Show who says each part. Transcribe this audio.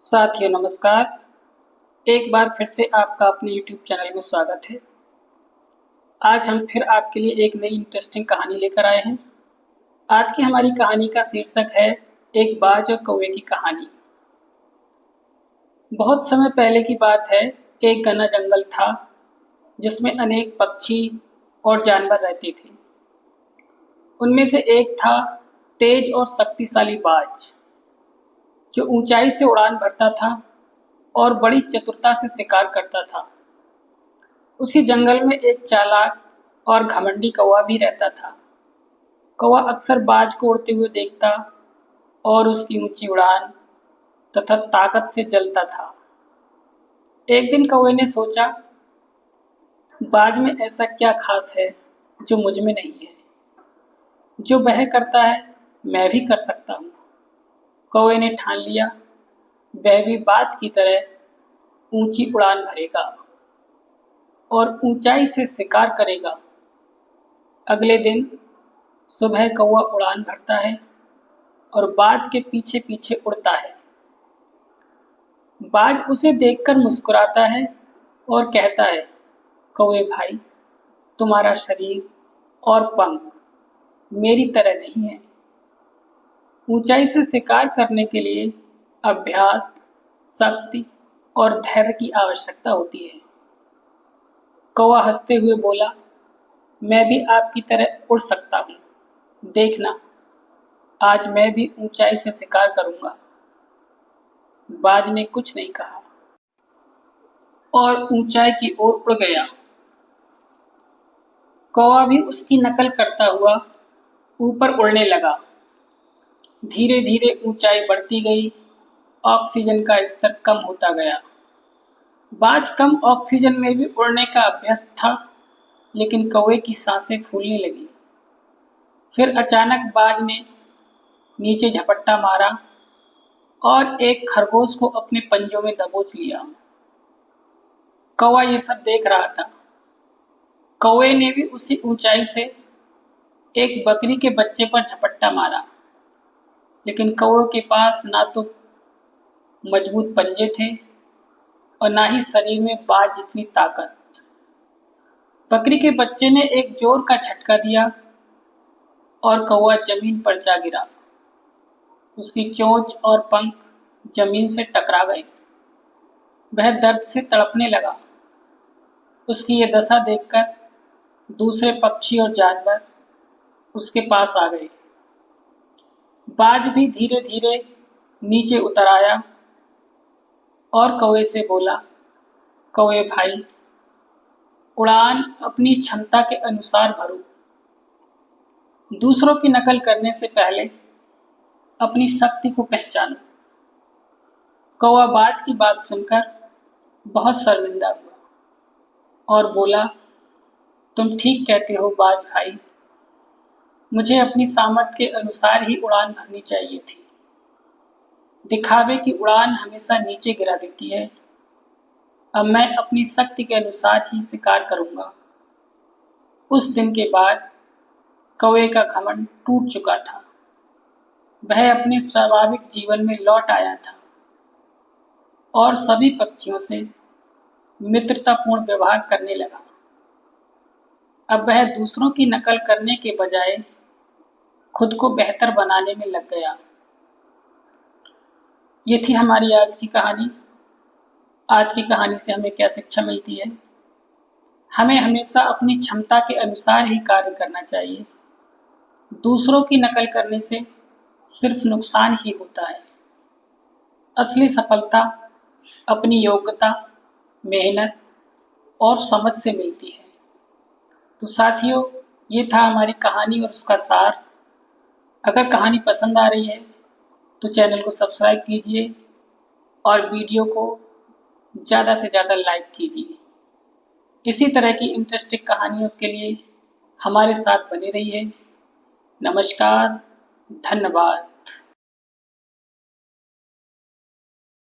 Speaker 1: साथियों नमस्कार। एक बार फिर से आपका अपने YouTube चैनल में स्वागत है। आज हम फिर आपके लिए एक नई इंटरेस्टिंग कहानी लेकर आए हैं। आज की हमारी कहानी का शीर्षक है एक बाज और कौवे की कहानी। बहुत समय पहले की बात है। एक घना जंगल था जिसमें अनेक पक्षी और जानवर रहते थे। उनमें से एक था तेज और शक्तिशाली बाज जो ऊंचाई से उड़ान भरता था और बड़ी चतुरता से शिकार करता था। उसी जंगल में एक चालाक और घमंडी कौवा भी रहता था। कौवा अक्सर बाज को उड़ते हुए देखता और उसकी ऊंची उड़ान तथा ताकत से जलता था। एक दिन कौवे ने सोचा, बाज में ऐसा क्या खास है जो मुझ में नहीं है। जो वह करता है मैं भी कर सकता हूँ। कौवे ने ठान लिया, वह भी बाज की तरह ऊंची उड़ान भरेगा और ऊंचाई से शिकार करेगा। अगले दिन सुबह कौवा उड़ान भरता है और बाज के पीछे पीछे उड़ता है। बाज उसे देखकर मुस्कुराता है और कहता है, कौवे भाई, तुम्हारा शरीर और पंख मेरी तरह नहीं है। ऊंचाई से शिकार करने के लिए अभ्यास, शक्ति और धैर्य की आवश्यकता होती है। कौवा हंसते हुए बोला, मैं भी आपकी तरह उड़ सकता हूँ। देखना, आज मैं भी ऊंचाई से शिकार करूंगा। बाज ने कुछ नहीं कहा और ऊंचाई की ओर उड़ गया। कौवा भी उसकी नकल करता हुआ ऊपर उड़ने लगा। धीरे धीरे ऊंचाई बढ़ती गई। ऑक्सीजन का स्तर कम होता गया। बाज कम ऑक्सीजन में भी उड़ने का अभ्यस्त था, लेकिन कौवे की सांसें फूलने लगी। फिर अचानक बाज ने नीचे झपट्टा मारा और एक खरगोश को अपने पंजों में दबोच लिया। कौवा ये सब देख रहा था। कौवे ने भी उसी ऊंचाई से एक बकरी के बच्चे पर झपट्टा मारा, लेकिन कौवे के पास ना तो मजबूत पंजे थे और ना ही शरीर में बाज जितनी ताकत। बकरी के बच्चे ने एक जोर का झटका दिया और कौवा जमीन पर जा गिरा। उसकी चोंच और पंख जमीन से टकरा गए। वह दर्द से तड़पने लगा। उसकी ये दशा देखकर दूसरे पक्षी और जानवर उसके पास आ गए। बाज भी धीरे धीरे नीचे उतर आया और कौवे से बोला, कौवे भाई, उड़ान अपनी क्षमता के अनुसार भरो। दूसरों की नकल करने से पहले अपनी शक्ति को पहचानो। कौवा बाज की बात सुनकर बहुत शर्मिंदा हुआ और बोला, तुम ठीक कहते हो बाज भाई, मुझे अपनी सामर्थ्य के अनुसार ही उड़ान भरनी चाहिए थी। दिखावे की उड़ान हमेशा नीचे गिरा देती है। अब मैं अपनी शक्ति के अनुसार ही शिकार करूंगा। उस दिन के बाद कौवे का घमंड टूट चुका था। वह अपने स्वाभाविक जीवन में लौट आया था और सभी पक्षियों से मित्रतापूर्ण व्यवहार करने लगा। अब वह दूसरों की नकल करने के बजाय खुद को बेहतर बनाने में लग गया। ये थी हमारी आज की कहानी। आज की कहानी से हमें क्या शिक्षा मिलती है? हमें हमेशा अपनी क्षमता के अनुसार ही कार्य करना चाहिए। दूसरों की नकल करने से सिर्फ नुकसान ही होता है। असली सफलता अपनी योग्यता, मेहनत और समझ से मिलती है। तो साथियों, ये था हमारी कहानी और उसका सार। अगर कहानी पसंद आ रही है तो चैनल को सब्सक्राइब कीजिए और वीडियो को ज़्यादा से ज़्यादा लाइक कीजिए। इसी तरह की इंटरेस्टिंग कहानियों के लिए हमारे साथ बने रहिए। नमस्कार, धन्यवाद।